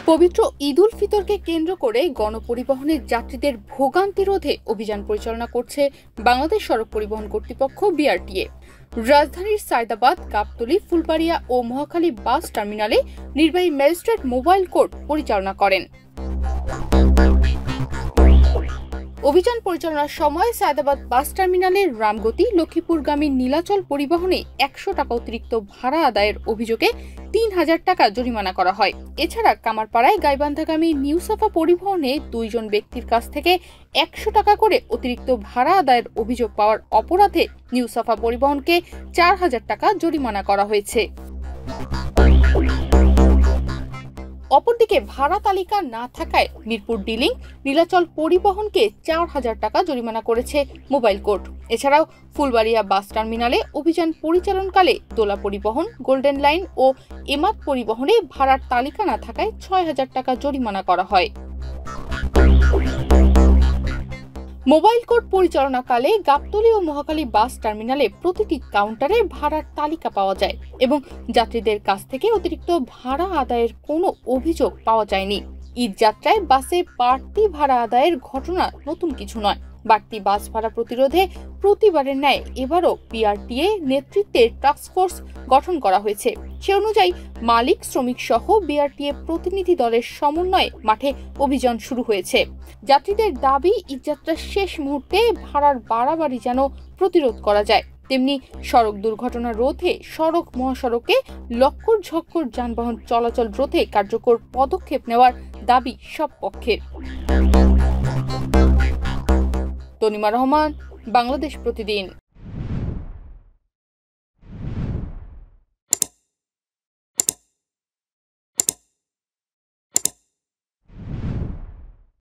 পবিত্র ঈদ উল ফিতরকে কেন্দ্র করে গণপরিবহনের যাত্রীদের ভোগান্তি রোধে অভিযান পরিচালনা করছে বাংলাদেশ সড়ক পরিবহন কর্তৃপক্ষ বিআরটিএ। রাজধানীর সায়দাবাদ, গাবতলী, ফুলবাড়িয়া ও মহাখালী বাস টার্মিনালে নির্বাহী ম্যাজিস্ট্রেট মোবাইল কোর্ট পরিচালনা করেন। অভিযান পরিচালনার সময় সায়দাবাদ বাস টার্মিনালের রামগতি লক্ষ্মীপুরগামী নীলাচল পরিবহনে ১০০ টাকা অতিরিক্ত ভাড়া আদায়ের অভিযোগে ৩,০০০ টাকা জরিমানা করা হয়। এছাড়া কামারপাড়ায় গাইবান্ধাগামী নিউ সাফা পরিবহনে ২ জন ব্যক্তির কাছ থেকে ১০০ টাকা করে অতিরিক্ত ভাড়া আদায়ের অভিযোগ পাওয়ার অপরাধে নিউ সাফা পরিবহনকে ৪,০০০ টাকা জরিমানা করা হয়েছে। অপরদিকে ভাড়া তালিকা না থাকায় মিরপুর ডিলিং নীলাচল পরিবহনকে ৪,০০০ টাকা জরিমানা করেছে মোবাইল কোর্ট। এছাড়াও ফুলবাড়িয়া বাস টার্মিনালে অভিযান পরিচালনকালে দোলা পরিবহন, গোল্ডেন লাইন ও এমাদ পরিবহনে ভাড়ার তালিকা না থাকায় ৬,০০০ টাকা জরিমানা করা হয়। মোবাইল কোর্ট পরিচালনাকালে গাবতলী ও মহাখালী বাস টার্মিনালে প্রতিটি কাউন্টারে ভাড়ার তালিকা পাওয়া যায় এবং যাত্রীদের কাছ থেকে অতিরিক্ত ভাড়া আদায়ের কোনো অভিযোগ পাওয়া যায়নি। ঈদ যাত্রায় বাসে বাড়তি ভাড়া আদায়ের ঘটনা নতুন কিছু নয়। বাড়তি বাস ভাড়া প্রতিরোধে প্রতিবারের ন্যায় এবারও বিআরটিএ নেতৃত্বে টাস্কফোর্স গঠন করা হয়েছে। সে অনুযায়ী মালিক, শ্রমিক সহ বিআরটিএ প্রতিনিধি দলের সমন্বয়ে মাঠে অভিযান শুরু হয়েছে। যাত্রীদের দাবি, ঈদযাত্রার শেষ মুহূর্তে ভাড়ার বাড়াবাড়ি যেন প্রতিরোধ করা যায়, তেমনি সড়ক দুর্ঘটনা রোধে সড়ক মহাসড়কে লক্কর ঝক্কর যানবাহন চলাচল রোধে কার্যকর পদক্ষেপ নেওয়ার দাবি সব পক্ষের। তনিমা রহমান, বাংলাদেশ প্রতিদিন।